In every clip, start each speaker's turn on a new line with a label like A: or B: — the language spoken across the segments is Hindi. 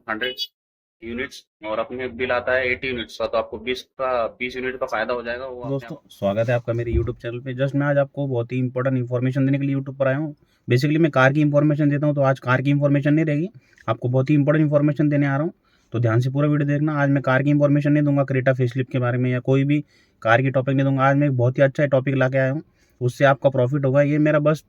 A: 100 यूनिट्स और अपने बिल आता है 80 यूनिट्स का, तो आपको 20 यूनिट का फायदा हो जाएगा वो अपने
B: दोस्तों स्वागत है आपका मेरे यूट्यूब चैनल पे। जस्ट मैं आज आपको बहुत ही इंपॉर्टेंट इन्फॉर्मेशन देने के लिए यूट्यूब पर आया हूँ। बेसिकली मैं कार की इन्फॉर्मेशन देता हूँ, तो आज कार की इन्फॉर्मेशन नहीं रहेगी, आपको बहुत ही इंपॉर्टेंट इन्फॉर्मेशन देने आ रहा हूँ। तो ध्यान से पूरा वीडियो देखना। आज मैं कार की इन्फॉर्मेशन नहीं दूंगा, क्रेटा फेसलिफ्ट के बारे में या कोई भी कार की टॉपिक नहीं दूंगा। आज मैं एक बहुत ही अच्छा टॉपिक ला के आया हूँ, उससे आपका प्रॉफिट होगा। ये मेरा बस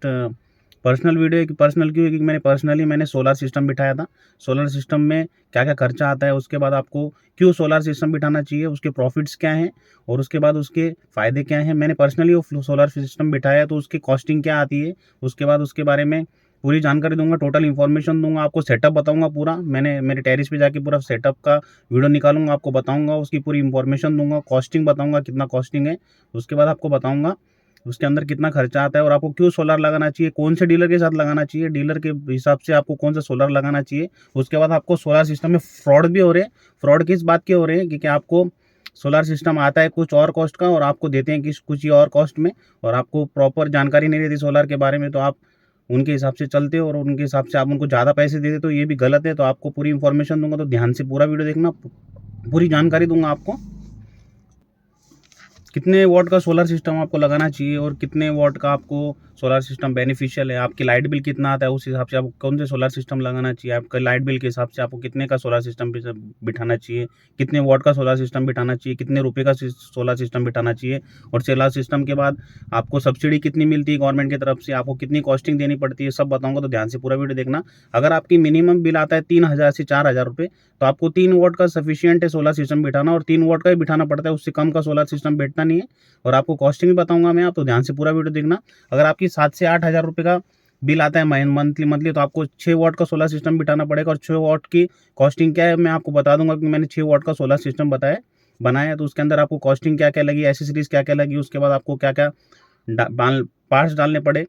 B: पर्सनल वीडियो है। कि पर्सनल क्यों है कि मैंने सोलर सिस्टम बिठाया था। सोलर सिस्टम में क्या क्या खर्चा आता है, उसके बाद आपको क्यों सोलर सिस्टम बिठाना चाहिए, उसके प्रॉफिट्स क्या हैं और उसके बाद उसके फ़ायदे क्या हैं। मैंने पर्सनली वो सोलर सिस्टम बिठाया है, तो उसकी कॉस्टिंग क्या आती है, उसके बाद उसके बारे में पूरी जानकारी दूंगा, टोटल इन्फॉर्मेशन दूंगा आपको, सेटअप बताऊंगा पूरा। मैंने मेरे टेरिस पे जाके पूरा सेटअप का वीडियो निकालूंगा, आपको बताऊंगा, उसकी पूरी इन्फॉर्मेशन दूंगा, कॉस्टिंग बताऊंगा कितना कॉस्टिंग है। उसके बाद आपको बताऊंगा उसके अंदर कितना खर्चा आता है और आपको क्यों सोलर लगाना चाहिए, कौन से डीलर के साथ लगाना चाहिए, डीलर के हिसाब से आपको कौन सा सोलर लगाना चाहिए। उसके बाद आपको सोलर सिस्टम में फ्रॉड भी हो रहे हैं। फ्रॉड किस बात के हो रहे हैं कि आपको सोलर सिस्टम आता है कुछ और कॉस्ट का और आपको देते हैं कुछ ही और कॉस्ट में, और आपको प्रॉपर जानकारी नहीं रहती सोलर के बारे में, तो आप उनके हिसाब से चलते हो और उनके हिसाब से आप उनको ज़्यादा पैसे देते, तो ये भी गलत है। तो आपको पूरी इन्फॉर्मेशन दूंगा, तो ध्यान से पूरा वीडियो देखना, पूरी जानकारी दूंगा आपको। कितने वॉट का सोलर सिस्टम आपको लगाना चाहिए और कितने वॉट का आपको सोलर सिस्टम बेनिफिशियल है, आपकी लाइट बिल कितना आता है, उस हिसाब से आपको कौन से सोलर सिस्टम लगाना चाहिए, आपका लाइट बिल के हिसाब से आपको कितने का सोलर सिस्टम बिठाना चाहिए, कितने वॉट का सोलर सिस्टम बिठाना चाहिए, कितने रुपए का सोलर सिस्टम बिठाना चाहिए, और सोलर सिस्टम के बाद आपको सब्सिडी कितनी मिलती है गवर्नमेंट की तरफ से, आपको कितनी कॉस्टिंग देनी पड़ती है, सब बताऊंगा। तो ध्यान से पूरा वीडियो देखना। अगर आपकी मिनिमम बिल आता है 3,000 से 4,000 रुपये, तो आपको 3 वॉट का सफिशियंट है सोलर सिस्टम बिठाना, और 3 वॉट का ही बिठाना पड़ता है, उससे कम का सोलर सिस्टम बैठता नहीं है। और आपको कॉस्टिंग भी बताऊंगा मैं, आप तो ध्यान से पूरा वीडियो देखना। अगर आपकी 7 से 8 हज़ार रुपये का बिल आता है मंथली मंथली, तो आपको 6 वॉट का सोलर सिस्टम बिठाना पड़ेगा। और 6 वॉट की कॉस्टिंग क्या है मैं आपको बता दूंगा, कि मैंने 6 वॉट का सोलर सिस्टम बनाया है, तो उसके अंदर आपको कॉस्टिंग क्या क्या लगी, एसेसरीज क्या क्या लगी, उसके बाद आपको क्या क्या पार्ट्स डालने पड़े।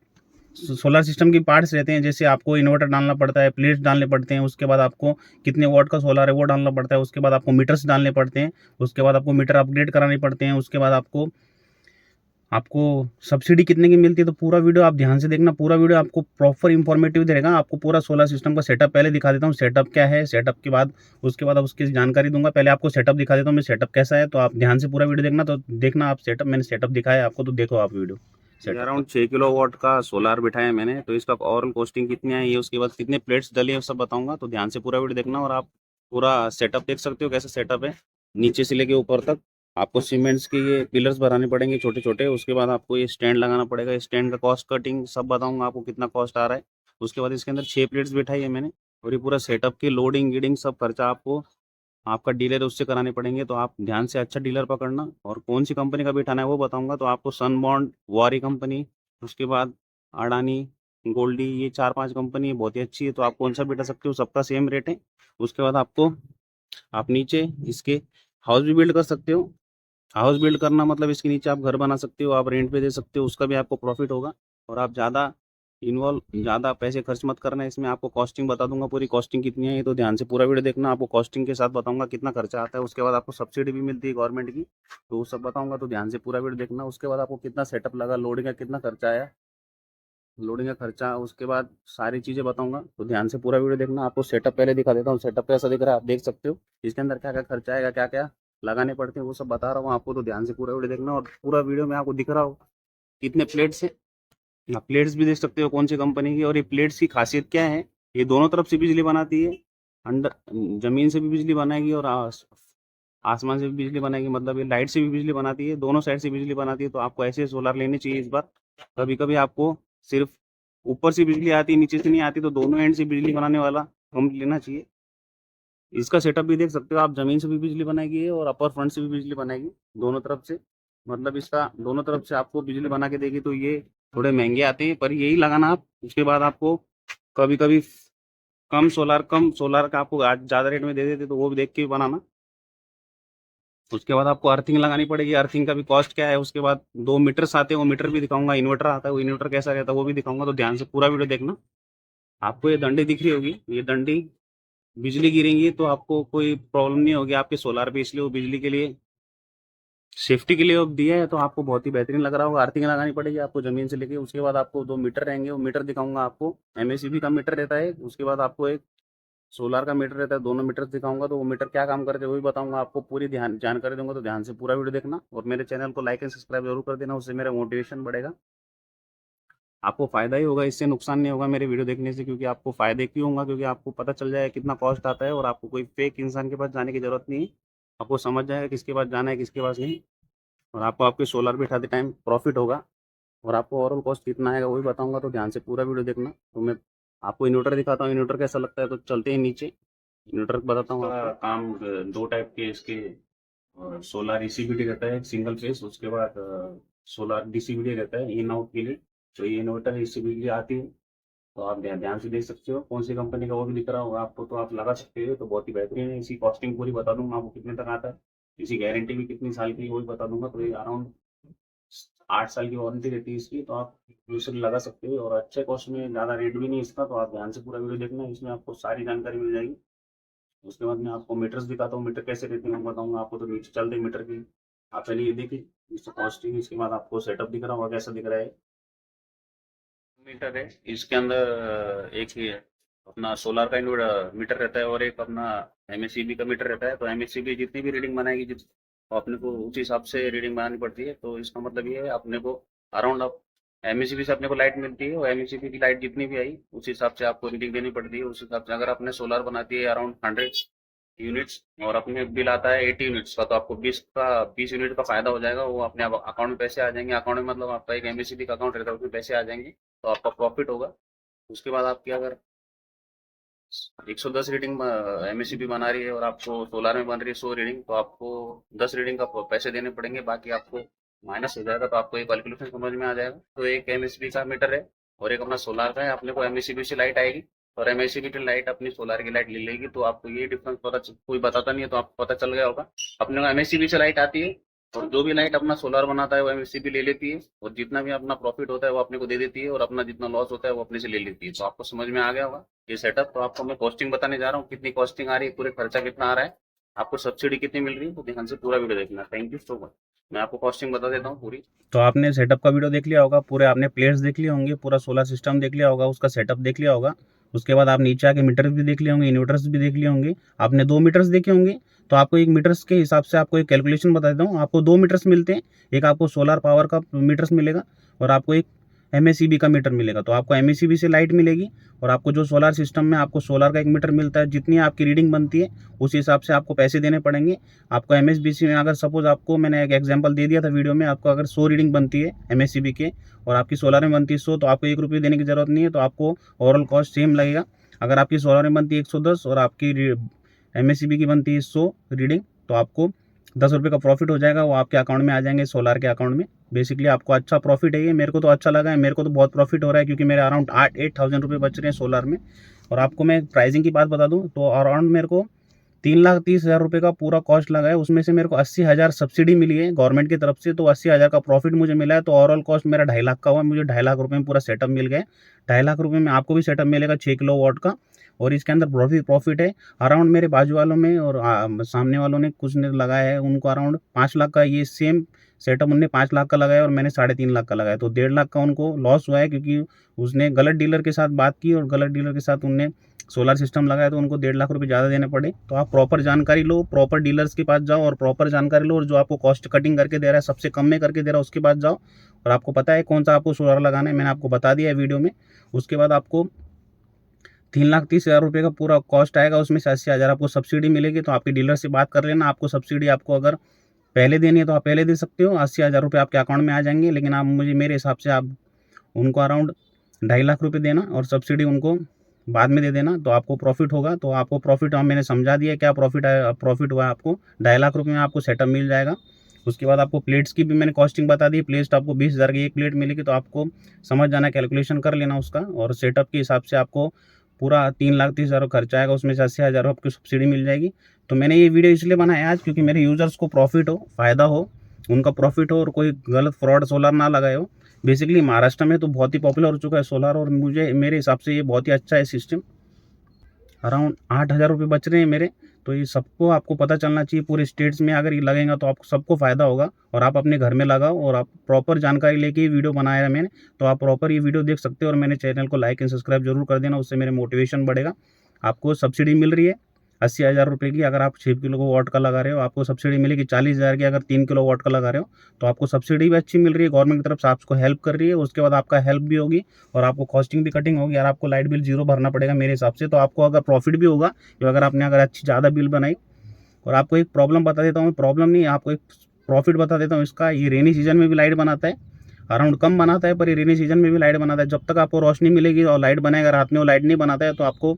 B: सोलर सिस्टम की पार्ट्स रहते हैं, जैसे आपको इन्वर्टर डालना पड़ता है, प्लेट्स डालने पड़ते हैं, उसके बाद आपको कितने वॉट का सोलर है वो डालना पड़ता है, उसके बाद आपको मीटर्स डालने पड़ते हैं, उसके बाद आपको मीटर अपग्रेड कराने पड़ते हैं, उसके बाद आपको आपको सब्सिडी कितने की मिलती है। तो पूरा वीडियो आप ध्यान से देखना, पूरा वीडियो आपको प्रॉपर इंफॉर्मेटिव रहेगा। आपको पूरा सोलर सिस्टम का सेटअप पहले दिखा देता हूँ, सेटअप क्या है, सेटअप के बाद उसके बाद उसकी जानकारी दूंगा। पहले आपको सेटअप दिखा देता हूँ मैं, सेटअप कैसा है, तो आप ध्यान से पूरा वीडियो देखना। तो देखना आप सेटअप, मैंने सेटअप दिखाया आपको, तो देखो आप video setup. Around 6 kilo watt का सोलार बिठाया मैंने, तो इसका ओवरऑल कॉस्टिंग कितनी आई है, उसके बाद कितने प्लेट्स डली है, सब बताऊंगा। तो ध्यान से पूरा वीडियो देखना और आप पूरा सेटअप देख सकते हो कैसा सेटअप है, नीचे से लेके ऊपर तक। आपको सीमेंट्स के ये पिलर्स बनाने पड़ेंगे छोटे छोटे, उसके बाद आपको ये स्टैंड लगाना पड़ेगा, स्टैंड का कॉस्ट कटिंग सब बताऊंगा आपको कितना कॉस्ट आ रहा है। उसके बाद इसके अंदर 6 प्लेट्स बिठाई है मैंने, और ये पूरा सेटअप की लोडिंग गिडिंग सब खर्चा आपको आपका डीलर है उससे कराने पड़ेंगे। तो आप ध्यान से अच्छा डीलर पकड़ना, और कौन सी कंपनी का बिठाना है वो बताऊंगा। तो आपको सनबॉन्ड, वारी कंपनी, उसके बाद अडानी, गोल्डी, ये 4-5 कंपनी है, बहुत ही अच्छी है। तो आप कौन सा बिठा सकते हो, सबका सेम रेट है। उसके बाद आपको आप नीचे इसके हाउस भी बिल्ड कर सकते हो। हाउस बिल्ड करना मतलब इसके नीचे आप घर बना सकते हो, आप रेंट पे दे सकते हो, उसका भी आपको प्रॉफिट होगा। और आप ज़्यादा पैसे खर्च मत करना इसमें। आपको कॉस्टिंग बता दूंगा पूरी, कॉस्टिंग कितनी है ये तो ध्यान से पूरा वीडियो देखना। आपको कॉस्टिंग के साथ बताऊंगा कितना खर्चा आता है, उसके बाद आपको सब्सिडी भी मिलती है गवर्नमेंट की, तो वो सब बताऊंगा। तो ध्यान से पूरा वीडियो देखना। उसके बाद आपको कितना सेटअप लगा, लोडिंग का कितना खर्चा आया, लोडिंग का खर्चा, उसके बाद सारी चीज़ें बताऊंगा। तो ध्यान से पूरा वीडियो देखना। आपको सेटअप पहले दिखा देता हूँ, सेटअप कैसा दिख रहा है आप देख सकते हो, इसके अंदर क्या क्या खर्चा आएगा, क्या क्या लगाने पड़ते हैं, वो सब बता रहा हूँ आपको। तो ध्यान से पूरा वीडियो देखना, और पूरा वीडियो में आपको दिख रहा हो कितने प्लेट्स है। आप प्लेट्स भी देख सकते हो कौन सी कंपनी की। और ये प्लेट्स की खासियत क्या है, ये दोनों तरफ से बिजली बनाती है, अंडर जमीन से भी बिजली बनाएगी और आसमान से भी बिजली बनाएगी, मतलब ये लाइट से भी बिजली बनाती है, दोनों साइड से बिजली बनाती है। तो आपको ऐसे सोलर लेने चाहिए इस बार। कभी कभी आपको सिर्फ ऊपर से बिजली आती है, नीचे से नहीं आती, तो दोनों एंड से बिजली बनाने वाला पंप लेना चाहिए। इसका सेटअप भी देख सकते हो आप, जमीन से भी बिजली बनाएगी ये और अपर फ्रंट से भी बिजली बनाएगी, दोनों तरफ से। मतलब इसका दोनों तरफ से आपको बिजली बना के देगी। तो ये थोड़े महंगे आते हैं, पर यही लगाना आप। उसके बाद आपको कभी कभी कम सोलर का आपको आज ज़्यादा रेट में दे देते, तो वो भी देख के भी बनाना। उसके बाद आपको अर्थिंग लगानी पड़ेगी, अर्थिंग का भी कॉस्ट क्या है। उसके बाद 2 मीटर्स आते हैं, वो मीटर भी दिखाऊंगा, इन्वर्टर आता है, वो इन्वर्टर कैसा रहता है वो भी दिखाऊंगा। तो ध्यान से पूरा वीडियो देखना। आपको ये डंडी दिख रही होगी, ये डंडी बिजली गिरेंगी तो आपको कोई प्रॉब्लम नहीं होगी आपके सोलार पे, इसलिए वो बिजली के लिए सेफ्टी के लिए अब दिया है। तो आपको बहुत ही बेहतरीन लग रहा होगा। अर्थिंग लगानी पड़ेगी आपको जमीन से लेके। उसके बाद आपको 2 मीटर रहेंगे, वो मीटर दिखाऊंगा आपको, एमएसीबी का मीटर रहता है। उसके बाद आपको एक सोलार का मीटर रहता है, दोनों मीटर दिखाऊंगा, तो वो मीटर क्या काम करते हैं वो भी बताऊंगा आपको, पूरी ध्यान जानकारी दूंगा, तो ध्यान से पूरा वीडियो देखना और मेरे चैनल को लाइक एंड सब्सक्राइब जरूर कर देना, उससे मेरा मोटिवेशन बढ़ेगा। आपको फ़ायदा ही होगा, इससे नुकसान नहीं होगा मेरे वीडियो देखने से, क्योंकि आपको फ़ायदे क्यों होगा, क्योंकि आपको पता चल जाएगा कितना कॉस्ट आता है और आपको कोई फेक इंसान के पास जाने की ज़रूरत नहीं है। आपको समझ जाएगा किसके पास जाना है, किसके पास नहीं, और आपको आपके सोलर बिठाते टाइम प्रॉफिट होगा और आपको ओवरऑल कॉस्ट कितना आएगा वो भी बताऊंगा, तो ध्यान से पूरा वीडियो देखना। तो मैं आपको इन्वर्टर दिखाता हूँ, इन्वर्टर कैसा लगता है, तो चलते हैं नीचे, इन्वर्टर बताता हूँ आपको। काम दो टाइप के इसके सोलर ईसीबीडी रहता है, सिंगल फेस, उसके बाद सोलर डीसीबीडी रहता है इन आउट के लिए। तो ये इन्वर्टर ईसीबीडी आती है, तो आप ध्यान से देख सकते हो कौन सी कंपनी का वो भी दिख रहा होगा आपको, तो आप लगा सकते हो, तो बहुत ही बेहतरीन है। इसी कॉस्टिंग पूरी बता दूंगा आपको कितने तक आता है, इसी गारंटी भी कितनी साल की है वो भी बता दूंगा। तो ये अराउंड 8 साल की वारंटी रहती है इसकी, तो आप यूजर लगा सकते हो और अच्छे कॉस्ट में, ज़्यादा रेट भी नहीं इसका, तो आप ध्यान से पूरा वीडियो देखना, इसमें आपको सारी जानकारी मिल जाएगी। उसके बाद मैं आपको मीटर्स दिखाता हूँ, मीटर कैसे रहते हैं वो बताऊंगा आपको। तो नीचे चलते हैं मीटर की, आप पहले ये देखिए इससे कॉस्टिंग, इसके बाद आपको सेटअप दिख रहा होगा कैसा दिख रहा है। मीटर है, इसके अंदर एक ही है अपना सोलर का मीटर रहता है और एक अपना एमएससीबी का मीटर रहता है। तो एमएससीबी जितनी भी रीडिंग बनाएगी, तो अपने को उसी हिसाब से रीडिंग बनानी पड़ती है। तो इसका मतलब ये है अपने को अराउंड अब एमएससीबी से अपने को लाइट मिलती है, और एमएससीबी की लाइट जितनी भी आई उस हिसाब से आपको रीडिंग देनी पड़ती है। उस हिसाब से अगर अपने सोलर बनाती है अराउंड 100 यूनिट्स और अपने बिल आता है 80 यूनिट्स का, तो आपको 20 यूनिट का फायदा हो जाएगा। वो अपने अकाउंट में पैसे आ जाएंगे, अकाउंट में मतलब आपका एक एमएससीबी का अकाउंट रहता है उसमें पैसे आ जाएंगे, तो आपका प्रॉफिट होगा। उसके बाद आपकी अगर 110 रीडिंग एमएससीबी बना रही है और आपको सोलर में बन रही है 100 रीडिंग, तो आपको 10 रीडिंग का पैसे देने पड़ेंगे, बाकी आपको माइनस हो जाएगा। तो आपको एक कैलकुलेशन समझ में आ जाएगा। तो एक एमएससीबी का मीटर है और एक अपना सोलर का है, अपने को एमएससीबी से लाइट आएगी और एमएससीबी की लाइट अपनी सोलर की लाइट ले लेगी। तो आपको ये डिफरेंस पता कोई बताता नहीं है, तो आपको पता चल गया होगा। अपने को एमएससीबी से लाइट आती है और जो भी लाइट अपना सोलर बनाता है वो एमएससीबी ले लेती है, और जितना भी अपना प्रॉफिट होता है वो अपने को दे देती है, और अपना जितना लॉस होता है वो अपने से ले लेती है। तो आपको समझ में आ गया होगा ये सेटअप। तो आपको मैं कॉस्टिंग बताने जा रहा हूँ, कितनी कॉस्टिंग आ रही है, पूरे खर्चा कितना आ रहा है, आपको सब्सिडी कितनी मिल रही है। तो ध्यान से पूरा वीडियो देखना। Thank you so much. मैं आपको कॉस्टिंग बता देता हूँ पूरी। तो आपने सेटअप का वीडियो देख लिया होगा, पूरे आपने प्लेट्स देख लिए होंगे, पूरा सोलर सिस्टम देख लिया होगा, उसका सेटअप देख लिया होगा। उसके बाद आप नीचे आके मीटर्स भी देख लिए होंगे, इन्वर्टर्स भी देख लिए होंगे। आपने 2 मीटर्स देखे होंगे, तो आपको एक मीटर्स के हिसाब से आपको एक कैलकुलेशन बता देता हूँ। आपको 2 मीटर्स मिलते हैं, एक आपको सोलर पावर का मीटर्स मिलेगा और आपको एक एमएससीबी का मीटर मिलेगा। तो आपको एमएससीबी से लाइट मिलेगी और आपको जो सोलर सिस्टम में आपको सोलर का एक मीटर मिलता है, जितनी आपकी रीडिंग बनती है उस हिसाब से आपको पैसे देने पड़ेंगे। आपको एमएसबीसी में अगर सपोज आपको मैंने एक एग्जांपल दे दिया था वीडियो में, आपको अगर 100 रीडिंग बनती है एमएससीबी के और आपकी सोलर में बनती है 100, तो आपको 1 रुपये देने की ज़रूरत नहीं है। तो आपको ओवरऑल कॉस्ट सेम लगेगा। अगर आपकी सोलर में बनती है 110 और आपकी एमएससीबी की बनती है 100 रीडिंग, तो आपको 10 रुपये का प्रॉफिट हो जाएगा, वो आपके अकाउंट में आ जाएंगे, सोलर के अकाउंट में। बेसिकली आपको अच्छा प्रॉफिट है ये, मेरे को तो अच्छा लगा है, मेरे को तो बहुत प्रॉफिट हो रहा है, क्योंकि मेरे अराउंड 8,000 रुपये बच रहे हैं सोलर में। और आपको मैं प्राइसिंग की बात बता दूं, तो अराउंड मेरे को 3,30,000 रुपये का पूरा कॉस्ट लगा है। उसमें से मेरे को 80,000 सब्सिडी मिली है गवर्नमेंट की तरफ से, तो 80,000 का प्रॉफिट मुझे मिला है। तो ओवरऑल कॉस्ट मेरा 2.5 लाख का हुआ, मुझे 2.5 लाख रुपये में पूरा सेटअप मिल गया है। 2.5 लाख रुपये में आपको भी सेटअप मिलेगा 6 किलो वाट का, और इसके अंदर प्रॉफिट है। अराउंड मेरे बाजू वालों में और सामने वालों ने कुछ ने लगाया है, उनको अराउंड 5 लाख का ये सेम सेटअप उनने 5 लाख का लगाया और मैंने 3.5 लाख का लगाया। तो 1.5 लाख का उनको लॉस हुआ है, क्योंकि उसने गलत डीलर के साथ बात की और गलत डीलर के साथ उनने सोलर सिस्टम लगाया, तो उनको 1.5 लाख रुपये ज़्यादा देने पड़े। तो आप प्रॉपर जानकारी लो, प्रॉपर डीलर्स के पास जाओ और प्रॉपर जानकारी लो, और जो आपको कॉस्ट कटिंग करके दे रहा है, सबसे कम में करके दे रहा है, उसके पास जाओ और आपको पता है कौन सा आपको सोलर लगाना है, मैंने आपको बता दिया है वीडियो में। उसके बाद आपको 3,30,000 रुपये का पूरा कॉस्ट आएगा, उसमें से 80,000 आपको सब्सिडी मिलेगी। तो आपके डीलर से बात कर लेना, आपको सब्सिडी आपको अगर पहले देनी है तो आप पहले दे सकते हो, 80,000 रुपये आपके अकाउंट में आ जाएंगे। लेकिन आप मेरे हिसाब से आप उनको अराउंड 2.5 लाख रुपये देना और सब्सिडी उनको बाद में दे देना, तो आपको प्रॉफिट होगा। तो आपको प्रॉफिट मैंने समझा दिया क्या प्रॉफिट हुआ है आपको। 2.5 लाख रुपये में आपको सेटअप मिल जाएगा। उसके बाद आपको प्लेट्स की भी मैंने कॉस्टिंग बता दी। प्लेट्स आपको 20,000 की एक प्लेट मिलेगी, तो आपको समझ जाना, कैलकुलेशन कर लेना उसका, और सेटअप के हिसाब से आपको पूरा 3,30,000 खर्चा आएगा, उसमें से 80,000 आपको सब्सिडी मिल जाएगी। तो मैंने ये वीडियो इसलिए बनाया आज, क्योंकि मेरे यूज़र्स को प्रॉफिट हो, फ़ायदा हो, उनका प्रॉफिट हो और कोई गलत फ्रॉड सोलर ना लगाए हो। बेसिकली महाराष्ट्र में तो बहुत ही पॉपुलर हो चुका है सोलर, और मेरे हिसाब से ये बहुत ही अच्छा है सिस्टम। अराउंड 8,000 रुपये बच रहे हैं मेरे। तो ये सबको आपको पता चलना चाहिए, पूरे स्टेट्स में अगर ये लगेगा तो आपको सबको फ़ायदा होगा, और आप अपने घर में लगाओ। और आप प्रॉपर जानकारी लेके ये वीडियो बनाया है मैंने, तो आप प्रॉपर ये वीडियो देख सकते हो। और मेरे चैनल को लाइक एंड सब्सक्राइब जरूर कर देना, उससे मेरे मोटिवेशन बढ़ेगा। आपको सब्सिडी मिल रही है 80,000 रुपये की। अगर आप 6 किलो वाट का लगा रहे हो आपको सब्सिडी मिलेगी 40,000 की। अगर 3 किलो वाट का लगा रहे हो तो आपको सब्सिडी भी अच्छी मिल रही है, गवर्नमेंट की तरफ से आपको हेल्प कर रही है। उसके बाद आपका हेल्प भी होगी और आपको कॉस्टिंग भी कटिंग होगी और आपको लाइट बिल जीरो भरना पड़ेगा मेरे हिसाब से। तो आपको अगर प्रॉफिट भी होगा, तो अगर आपने अगर अच्छी ज़्यादा बिल बनाई। और आपको एक प्रॉब्लम बता देता हूँ, प्रॉब्लम नहीं, आपको एक प्रॉफिट बता देता हूँ इसका। ये रेनी सीजन में भी लाइट बनाता है, अराउंड कम बनाता है, पर ये रेनी सीजन में भी लाइट बनाता है। जब तक आपको रोशनी मिलेगी और लाइट बनाएगा, रात में वो लाइट नहीं बनाता है, तो आपको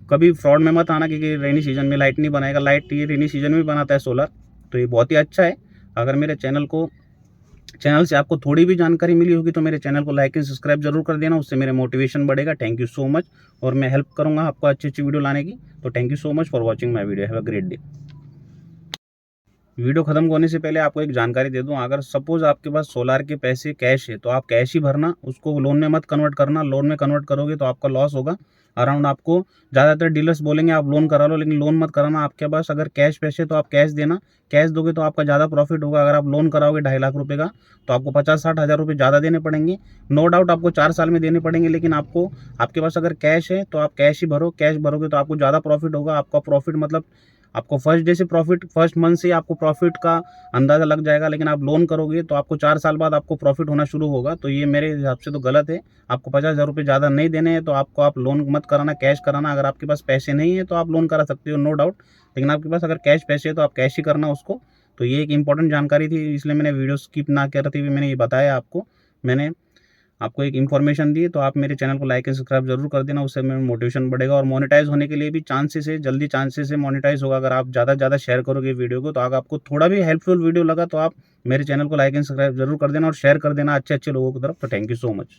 B: कभी फ्रॉड में मत आना क्योंकि रेनी सीजन में लाइट नहीं बनाएगा। लाइट ये रेनी सीजन में भी बनाता है सोलर, तो ये बहुत ही अच्छा है। अगर मेरे चैनल से आपको थोड़ी भी जानकारी मिली होगी तो मेरे चैनल को लाइक एंड सब्सक्राइब जरूर कर देना, उससे मेरे मोटिवेशन बढ़ेगा। Thank you so much. और मैं हेल्प करूँगा आपको अच्छी अच्छी वीडियो लाने की। तो thank you so much for watching my video. Have a great day. Video खत्म होने से पहले आपको एक जानकारी दे दूं, अगर सपोज आपके पास सोलार के पैसे कैश है तो आप कैश ही भरना, उसको लोन में मत कन्वर्ट करना। लोन में कन्वर्ट करोगे तो आपका लॉस होगा। अराउंड आपको ज़्यादातर डीलर्स बोलेंगे आप लोन करा लो, लेकिन लोन मत कराना। आपके पास अगर कैश पैसे तो आप कैश देना, कैश दोगे तो आपका ज़्यादा प्रॉफिट होगा। अगर आप लोन कराओगे 2.5 लाख रुपये का तो आपको 50-60 हज़ार रुपये ज़्यादा देने पड़ेंगे। नो डाउट आपको 4 साल में देने पड़ेंगे, लेकिन आपको आपके पास अगर कैश है तो आप कैश ही भरो। कैश भरोगे तो आपको ज़्यादा प्रॉफिट होगा। आपका प्रॉफिट मतलब आपको फर्स्ट डे से प्रॉफिट, फर्स्ट मंथ से आपको प्रॉफिट का अंदाज़ा लग जाएगा। लेकिन आप लोन करोगे तो आपको 4 साल बाद आपको प्रॉफिट होना शुरू होगा। तो ये मेरे हिसाब से तो गलत है। आपको 50,000 रुपये ज़्यादा नहीं देने हैं तो आप लोन मत कराना, कैश कराना। अगर आपके पास पैसे नहीं है तो आप लोन करा सकते हो, नो डाउट। लेकिन आपके पास अगर कैश पैसे है तो आप कैश ही करना उसको। तो ये एक इंपॉर्टेंट जानकारी थी, इसलिए मैंने वीडियो स्किप ना करते हुए मैंने ये बताया आपको। मैंने आपको एक इन्फॉर्मेशन दी, तो आप मेरे चैनल को लाइक एंड सब्सक्राइब जरूर कर देना, उससे मेरा मोटिवेशन बढ़ेगा। और मोनेटाइज होने के लिए भी चांसेस है, जल्दी चांसेस है मोनेटाइज होगा। अगर आप ज़्यादा से ज़्यादा शेयर करोगे वीडियो को, तो अगर आपको थोड़ा भी हेल्पफुल वीडियो लगा तो आप मेरे चैनल को लाइक एंड सब्सक्राइब जरूर कर देना और शेयर कर देना अच्छे अच्छे लोगों की तरफ। तो थैंक यू सो मच।